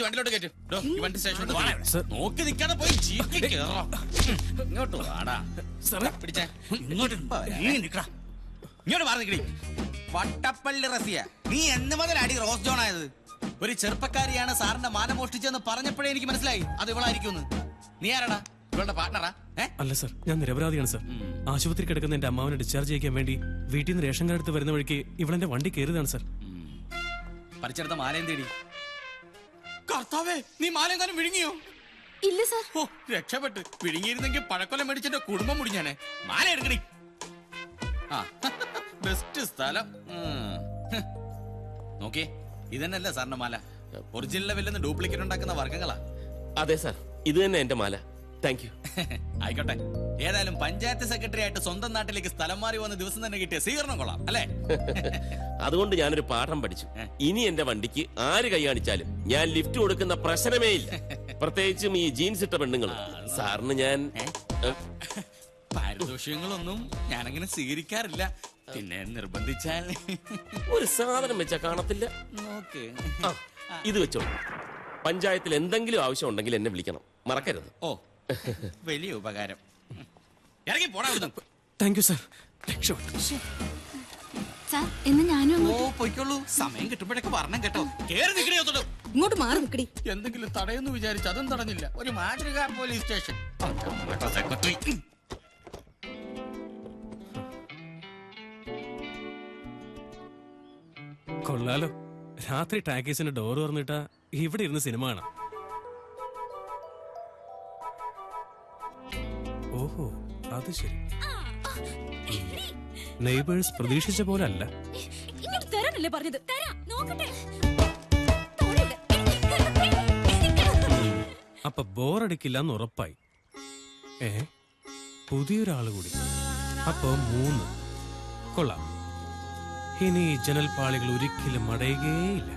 വണ്ടിയിലോട്ട് കയറ്റും. വണ്ടി സ്റ്റേഷനിലോട്ട് നോക്കി നിൽക്കാതെ പോയി ജീപ്പിൽ കേറാം. ഇങ്ങോട്ട് വാടാ. പിടിച്ചേ. ഇങ്ങോട്ട് മാറി നിൽക്കണി. വട്ടപ്പള്ളി റസിയ, നീ എന്ന് മുതലാടി റോസ് ജോൺ ആയത്? ഒരു ചെറുപ്പക്കാരിയാണ് സാറിന്റെ മാനം മോഷ്ടിച്ചെന്ന് പറഞ്ഞപ്പോഴേ എനിക്ക് മനസ്സിലായി അത് ഇവളായിരിക്കും. നീ ആരാടാ? ഇവളുടെ പാർട്ണറാ? അല്ല സർ, ഞാൻ നിരപരാധിയാണ് സർ. ആശുപത്രി കിടക്കുന്ന എന്റെ അമ്മാവനെ ഡിസ്ചാർജ് ചെയ്യിക്കാൻ വേണ്ടി വീട്ടിൽ നിന്ന് റേഷൻ കാർഡ് എടുത്ത് വരുന്ന വഴിക്ക് ഇവളെന്റെ വണ്ടി കയറിയതാണ് സർ. പറിച്ചെടുത്ത മാലയും തേടി. കർത്താവേ, നീ മാലയെങ്ങാനും വിഴുങ്ങിയോ? ഇല്ല സർ. ഓ, രക്ഷപ്പെട്ട്. വിഴുങ്ങിയിരുന്നെങ്കിൽ പഴക്കൊല്ലം മേടിച്ചെന്റെ കുടുംബം മുടിഞ്ഞാനെ. മാല എടുക്കണി. ആ, ബെസ്റ്റ് സ്ഥലം. നോക്കിയേ, ഇതന്നെയല്ലേ സാറിന്റെ മാല? ഒറിജിനൽ വില്ലെന്ന് ഡ്യൂപ്ലിക്കേറ്റ് ഉണ്ടാക്കുന്ന വർഗ്ഗങ്ങളാ. അതെ സാർ, ഇത് തന്നെ എന്റെ മാല. Thank you. ആയിക്കോട്ടെ. ഏതായാലും പഞ്ചായത്ത് സെക്രട്ടറി ആയിട്ട് സ്വന്തം നാട്ടിലേക്ക് സ്ഥലം മാറി വന്ന ദിവസം തന്നെ കിട്ടിയ സ്വീകരണം കൊള്ളാം അല്ലേ? അതുകൊണ്ട് ഞാനൊരു പാഠം പഠിച്ചു. ഇനി എന്റെ വണ്ടിക്ക് ആര് കൈ കാണിച്ചാലും ഞാൻ ലിഫ്റ്റ് കൊടുക്കുന്ന പ്രശ്നമേ ഇല്ല. പ്രത്യേകിച്ചും ഈ ജീൻസ് ഇട്ട പെണ്ണുങ്ങൾ. സാറിന് ഞാൻ പാരിതോഷികങ്ങളൊന്നും ഞാനങ്ങനെ സ്വീകരിക്കാറില്ല. പിന്നെ നിർബന്ധിച്ചാൽ ഒരു സാധനം വെച്ചാ കാണത്തില്ല. നോക്ക്, ഇത് വെച്ചോളൂ. പഞ്ചായത്തിൽ എന്തെങ്കിലും ആവശ്യം ഉണ്ടെങ്കിൽ എന്നെ വിളിക്കണം, മറക്കരുത്. ഓ, വലിയ ഉപകാരം. ഇറങ്ങി പോടാ. Thank you sir. ഓ, പൊയ്ക്കോളൂ. സമയം കിട്ടുമ്പോഴൊക്കെ വരണം കേട്ടോ. കേറി നിൽക്കണോ? ഇങ്ങോട്ട് മാറി നിൽക്കടി. എന്തെങ്കിലും തടയെന്ന് വിചാരിച്ചു, അതും തടഞ്ഞില്ല. ഒരു മാതൃകാ പോലീസ് സ്റ്റേഷൻ. സെക്രട്ടറി കൊള്ളാലോ. രാത്രി ടാക്കീസിന്റെ ഡോർ തുറന്നിട്ടാ ഇവിടെ ഇരുന്ന് സിനിമ കാണാം. ഓഹോ, അത് ശരി. നെയ്ബേഴ്സ് പ്രതീക്ഷിച്ച പോലെ അല്ല. അപ്പൊ ബോറടിക്കില്ല എന്ന് ഉറപ്പായി. പുതിയൊരാള് കൂടി. അപ്പൊ 3. കൊള്ളാം. ഇനി ഈ ജനൽപ്പാളികൾ ഒരിക്കലും അടയുകയില്ല.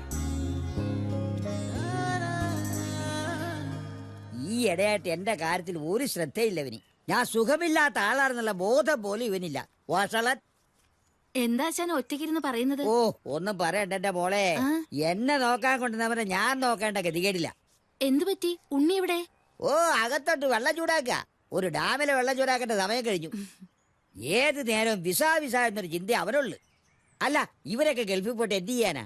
ഈ ഇടയായിട്ട് എന്റെ കാര്യത്തിൽ ഒരു ശ്രദ്ധയില്ല ഇവന്. ഞാൻ സുഖമില്ലാത്ത ആളാണെന്നുള്ള ബോധം പോലും ഇവനില്ല. വാഷളൻ എന്താ ഒറ്റയ്ക്കിരുന്ന് പറയുന്നത്? ഓ, ഒന്നും പറയണ്ട എന്റെ മോളെ. എന്നെ നോക്കാൻ കൊണ്ടുവന്നവരെ ഞാൻ നോക്കേണ്ട ഗതികേടില്ല. എന്തു പറ്റി? ഉണ്ണി എവിടെ? ഓ, അകത്തോട്ട് വെള്ളം ചൂടാക്ക. ഒരു ഡാമിലെ വെള്ളം ചൂടാക്കേണ്ട സമയം കഴിഞ്ഞു. ഏത് നേരവും വിസ എന്നൊരു ചിന്ത അവനുള്ളു. അല്ല, ഇവരൊക്കെ ഗൾഫിൽ പോയിട്ട് എന്ത് ചെയ്യാനാ?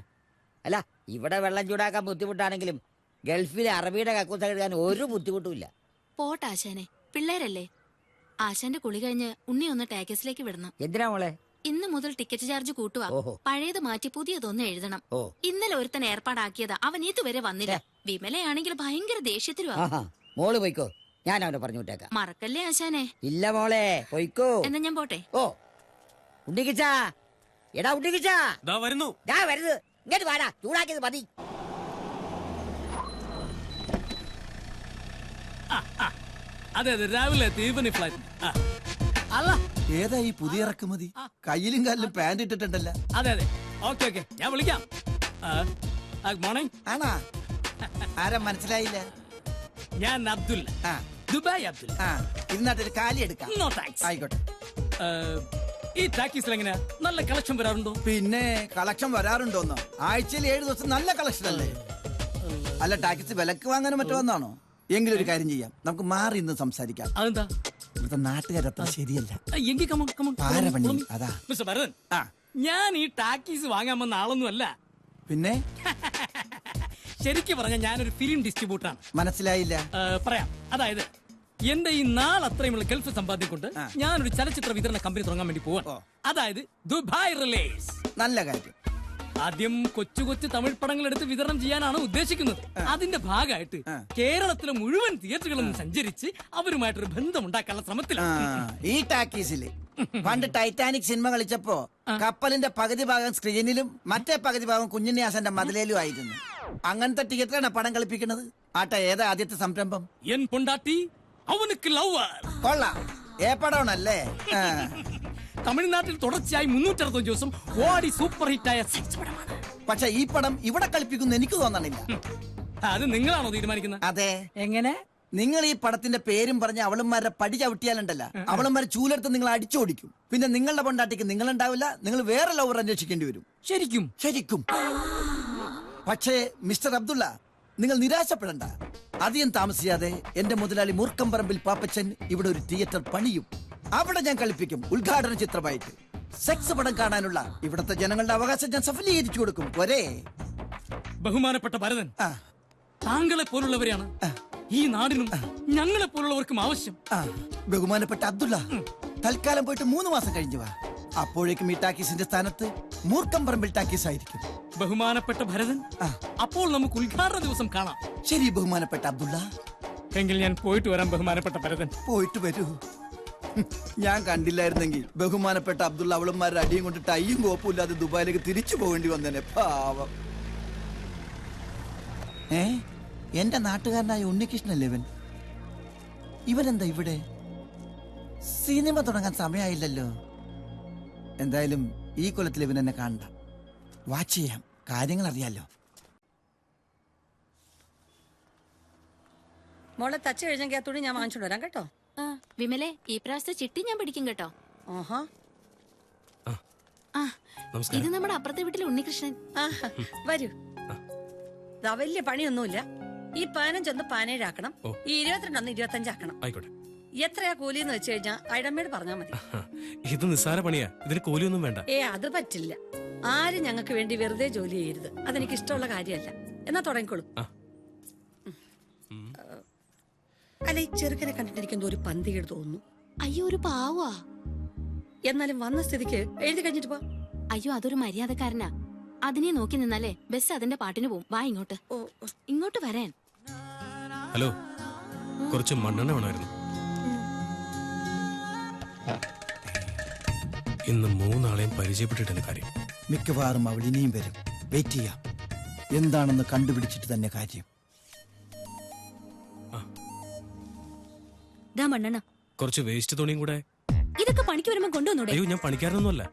അല്ല, ഇവിടെ വെള്ളം ചൂടാക്കാൻ ബുദ്ധിമുട്ടാണെങ്കിലും ഗൾഫിലെ അറബിയുടെ കക്കൂസ കഴുകാൻ ഒരു ബുദ്ധിമുട്ടുമില്ല. പോട്ടാശാനെ, പിള്ളേരല്ലേ. ആശാന്റെ കുളി കഴിഞ്ഞ് ഉണ്ണി ഒന്ന് ടാക്സിലേക്ക് വിടണം. എന്തിനാ മോളെ? ഇന്ന് മുതൽ ടിക്കറ്റ് ചാർജ് കൂട്ടുക. പഴയത് മാറ്റി പുതിയതൊന്ന് എഴുതണം. ഇന്നലെ ഒരുത്തൻ ഏർപ്പാടാക്കിയതാ, അവൻ ഇതുവരെ വന്നില്ല. വിമലയാണെങ്കിൽ ഭയങ്കര ദേഷ്യത്തിലുവാ. മോള് പോയിക്കോ, ഞാൻ അവനെ പറഞ്ഞു വിട്ടേക്കാം. മറക്കല്ലേ ആശാനെ. ഇല്ല മോളെ, പോയിക്കോ. എന്നാ ഞാൻ പോട്ടെ. ഓ, ഉണ്ണിക്കിച്ചാ, എടാ ഉണ്ണിക്കിച്ചാ, വരുന്നു. വരുന്നു. ഇങ്ങോട്ട് വാടാ, ചൂടാക്കിയത് മതി. അതെ അതെ, രാവിലെ ഈവനിംഗ് ഫ്ലൈറ്റ്. അല്ല, ഏതാ ഈ പുതിയ ഇറക്കുമതി? കയ്യിലും കാലിലും പാന്റ് ഇട്ടിട്ടുണ്ടല്ലോ. അതെ അതെ, ഓക്കെ ഓക്കെ, ഞാൻ വിളിക്കാം. Good morning. ആണാ? ആരാ മനസ്സിലായില്ല? ഞാൻ അബ്ദുൽ, ദുബായ് അബ്ദുൽ. ഇരുന്നാട്ടൊരു കാലി എടുക്കാം. No thanks. ആയിക്കോട്ടെ. ഈ ടാക്കീസിൽ എങ്ങനെയാ, നല്ല കളക്ഷൻ വരാറുണ്ടോ? പിന്നെ കളക്ഷൻ വരാറുണ്ടോന്നോ? ആഴ്ചയിൽ 7 ദിവസം നല്ല കളക്ഷൻ അല്ലേ? അല്ല, ടാക്കീസ് വിലക്ക് വാങ്ങാനും മറ്റോ വന്നാണോ? എങ്കിലും ഒരു കാര്യം ചെയ്യാം, നമുക്ക് മാറി ഇന്ന് സംസാരിക്കാം. അതെന്താ? ഇവിടുത്തെ നാട്ടുകാരത്ര ശരിയല്ല. അതാ മിസ്റ്റർ ഭരതൻ, ഞാൻ ഈ ടാക്കീസ് വാങ്ങാൻ വന്ന ആളൊന്നും അല്ല. പിന്നെ ശരിക്കും പറഞ്ഞ ഞാനൊരു ഫിലിം ഡിസ്ട്രിബ്യൂട്ടറാണ്. മനസ്സിലായില്ല. പറയാം. അതായത് എന്റെ ഈ നാളത്രയുമുള്ള ഗൾഫ് സമ്പാദ്യം കൊണ്ട് ഞാനൊരു ചലച്ചിത്ര വിതരണ കമ്പനി തുടങ്ങാൻ വേണ്ടി പോവാണ്. അതായത് ദുബായ് റിലീസ്. നല്ല കാര്യം. ആദ്യം കൊച്ചു കൊച്ചു തമിഴ് പടങ്ങൾ എടുത്ത് വിതരണം ചെയ്യാനാണ് ഉദ്ദേശിക്കുന്നത്. അതിന്റെ ഭാഗമായിട്ട് കേരളത്തിലെ മുഴുവൻ തിയേറ്ററുകളും സഞ്ചരിച്ച് അവരുമായിട്ടൊരു ബന്ധം ഉണ്ടാക്കാനുള്ള ശ്രമത്തിലാണ്. ഈ ടാക്കീസില് പണ്ട് ടൈറ്റാനിക് സിനിമ കളിച്ചപ്പോ കപ്പലിന്റെ പകുതി ഭാഗം സ്ക്രീനിലും മറ്റേ പകുതി ഭാഗം കുഞ്ഞുണ്ണിയാസന്റെ മതിലേലും ആയിരുന്നു. അങ്ങനത്തെ തിയേറ്ററാണ് പടം കളിപ്പിക്കുന്നത്. ആട്ടെ, ഏതാ ആദ്യത്തെ സംരംഭം? എൻ പൊണ്ടാട്ടി അവനുക്ക് ലവർ. കൊള്ളാം. ഏപ്പടമാണല്ലേ? തമിഴ്നാട്ടിൽ തുടർച്ചയായി 365 ദിവസം ഓടി സൂപ്പർ ഹിറ്റായ സെക്സ് പടമാണ്. പക്ഷെ ഈ പടം ഇവിടെ കളിപ്പിക്കുന്ന എനിക്ക് തോന്നണില്ല. അത് നിങ്ങളാണോ തീരുമാനിക്കുന്നത്? അതെ. എങ്ങനെ? നിങ്ങൾ ഈ പടത്തിന്റെ പേരും പറഞ്ഞ് അവളന്മാരുടെ പടി ചവിട്ടിയാലുണ്ടല്ല, അവളന്മാരെ ചൂലെടുത്ത് നിങ്ങൾ അടിച്ചോടിക്കും. പിന്നെ നിങ്ങളുടെ പൊണ്ടാട്ടിക്ക് നിങ്ങളുണ്ടാവില്ല, നിങ്ങൾ വേറെ ലവർ അന്വേഷിക്കേണ്ടി വരും. ശരിക്കും? ശരിക്കും. പക്ഷേ മിസ്റ്റർ അബ്ദുള്ള, നിങ്ങൾ നിരാശപ്പെടണ്ട. അധികം താമസിയാതെ എന്റെ മുതലാളി മൂർക്കമ്പറമ്പിൽ പാപ്പച്ചൻ ഇവിടെ ഒരു തിയേറ്റർ പണിയും. അവിടെ ഞാൻ കളിപ്പിക്കും ഉദ്ഘാടന ചിത്രമായിട്ട്. സെക്സ് പടം കാണാനുള്ള ഇവിടുത്തെ ജനങ്ങളുടെ അവകാശം ഞാൻ സഫലീകരിച്ചു കൊടുക്കും. പോരെ? ബഹുമാനപ്പെട്ട ഭരതൻ, താങ്കളെ പോലുള്ളവരെയാണ് ഈ നാടിനും ഞങ്ങളെ പോലുള്ളവർക്കും ആവശ്യം. ബഹുമാനപ്പെട്ട അബ്ദുള്ള, തൽക്കാലം പോയിട്ട് 3 മാസം കഴിഞ്ഞു വാ. അപ്പോഴേക്കും ഈ ടാക്കീസിന്റെ സ്ഥാനത്ത് മൂർക്കമ്പറമ്പിൽ ടാക്കീസ് ആയിരിക്കും. ബഹുമാനപ്പെട്ട ഭരതൻ, അപ്പോൾ നമുക്ക് ഉദ്ഘാടന ദിവസം കാണാം. ശരി ബഹുമാനപ്പെട്ട അബ്ദുള്ള. എങ്കിൽ ഞാൻ പോയിട്ട് വരാം ബഹുമാനപ്പെട്ട ഭരതൻ. പോയിട്ട് വരൂ. ഞാൻ കണ്ടില്ലായിരുന്നെങ്കിൽ ബഹുമാനപ്പെട്ട അബ്ദുള്ള അവളന്മാരുടെ അടിയും കൊണ്ട് ടൈയും കോപ്പും ഇല്ലാതെ ദുബായിലേക്ക് തിരിച്ചു പോകേണ്ടി വന്നേനെ. പാവം. എന്റെ നാട്ടുകാരനായ ഉണ്ണികൃഷ്ണല്ലേ ഇവൻ? ഇവനെന്താ ഇവിടെ? സിനിമ തുടങ്ങാൻ സമയമായില്ലല്ലോ. എന്തായാലും ഈ കൊല്ലത്തിൽ ഇവൻ എന്നെ കാണണ്ട. വാച്ച് ചെയ്യാം, കാര്യങ്ങൾ അറിയാലോ. മോളെ തച്ച് കഴിഞ്ഞെങ്കിൽ ആ തുണി ഞാൻ വാങ്ങിച്ചോണ്ട് വരാം കേട്ടോ. വിമലെ, ഈ പ്രാവശ്യത്തെ ചിട്ടി ഞാൻ പിടിക്കും കേട്ടോ. ഓഹോ. ഇത് നമ്മുടെ അപ്പുറത്തെ വീട്ടിലെ ഉണ്ണികൃഷ്ണൻ. വരൂ. ദാ വലിയ പണിയൊന്നുമില്ല. ഈ 15 17 ആക്കണം, ഈ 22 25 ആക്കണം. എത്രയാ കൂലിന്ന് വെച്ച് കഴിഞ്ഞാ അയടമ്മയോട് പറഞ്ഞാ മതി. ഇത് നിസ്സാര പണിയാ, ഇതിന് കൂലിയൊന്നും വേണ്ട. അത് പറ്റില്ല. ആരും ഞങ്ങൾക്ക് വേണ്ടി വെറുതെ ജോലി ചെയ്യരുത്. അതെനിക്ക് ഇഷ്ടമുള്ള കാര്യമല്ല. എന്നാ തുടങ്ങിക്കോളൂ. അല്ല, ഈ ചെറുക്കനെ കണ്ടിട്ട് എനിക്ക് എന്തോ ഒരു പന്തികേട് തോന്നുന്നു. അയ്യോ, ഒരു പാവാ. എന്നാലും വന്ന സ്ഥിതിക്ക് എഴുതി കഴിഞ്ഞിട്ട് പോ. അയ്യോ, അതൊരു മര്യാദക്കാരനാ. അതിനെ നോക്കി നിന്നാലേ ബസ് അതിന്റെ പാട്ടിന് പോവും. വാ ഇങ്ങോട്ട്. ഇങ്ങോട്ട് വരാൻ. ഹലോ, കുറച്ച് മണ്ണെണ്ണ വേണമായിരുന്നു. ഇന്ന് 3 ആളെയും പരിചയപ്പെട്ടിട്ടെന്ന് കാര്യം. മിക്കവാറും അവൾ ഇനിയും വരും. വെയിറ്റ് ചെയ്യാം. എന്താണെന്ന് കണ്ടുപിടിച്ചിട്ട് തന്നെ കാര്യം. മണ്ണെണ്ണ കുറച്ച് വേസ്റ്റ് തുണിയും കൂടെ. ഇതൊക്കെ പണിക്ക് വരുമ്പോ കൊണ്ടുവന്നൂടെ? അയ്യോ, ഞാൻ പണിക്കാരനൊന്നുമല്ല,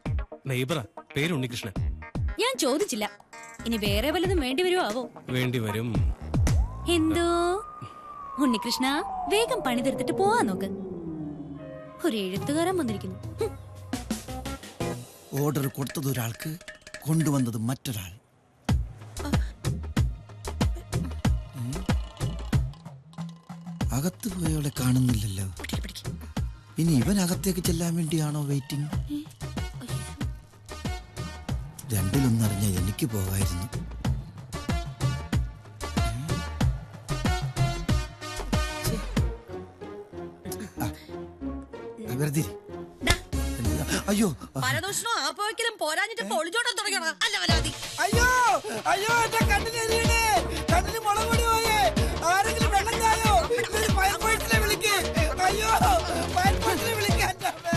നെയ്ബറാ. പേര് ഉണ്ണികൃഷ്ണൻ. ഞാൻ ചോദിച്ചില്ല. ഇനി വേറെ വല്ലതും വേണ്ടി വരുമോ ആവോ? വേണ്ടി വരും. എന്തോ ഉണ്ണികൃഷ്ണ, വേഗം പണി തീർത്തിട്ട് പോവാൻ നോക്ക്. ഒരു എഴുത്തുകാരൻ വന്നിരിക്കുന്നു. ഓർഡർ കൊടുത്തത് ഒരാൾക്ക്, കൊണ്ടുവന്നത് മറ്റൊരാൾ. അകത്ത് പോയവളെ കാണുന്നില്ലല്ലോ. ഇനി ഇവൻ അകത്തേക്ക് ചെല്ലാൻ വേണ്ടിയാണോ വെയിറ്റിംഗ്? രണ്ടിലൊന്നറിഞ്ഞാൽ എനിക്ക് പോകായിരുന്നു. വെറുതെ അയ്യോ പരദൂഷണോ ആർപ്പോഴെങ്കിലും പോരാഞ്ഞിട്ട് പൊളിച്ചോടാൻ തുടങ്ങിയോ? അല്ല വരാതി. അയ്യോ അയ്യോ, എന്റെ കണ്ണിന് മുളക് പൊടി പോയേ. ആരെങ്കിലും വെള്ളം ചായോ? വിളിക്ക്. അയ്യോ,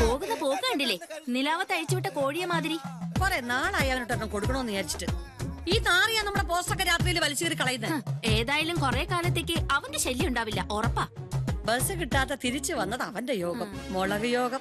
പോകുന്ന പോക്ക് കണ്ടില്ലേ? നിലാവത്ത് അഴിച്ചുവിട്ട കോഴിയെ മാതിരി. കൊറേ നാളായി അവനോട്ടൊരെണ്ണം കൊടുക്കണോന്ന് വിചാരിച്ചിട്ട്. ഈ നാറിയാ നമ്മുടെ പോസ്റ്റൊക്കെ രാത്രിയിൽ വലിച്ചു കയറി കളയുന്നത്. ഏതായാലും കൊറേ കാലത്തേക്ക് അവന്റെ ശല്യം ഉണ്ടാവില്ല, ഉറപ്പാ. ബസ് കിട്ടാത്ത തിരിച്ചു വന്നത് അവന്റെ യോഗം, മുളക് യോഗം.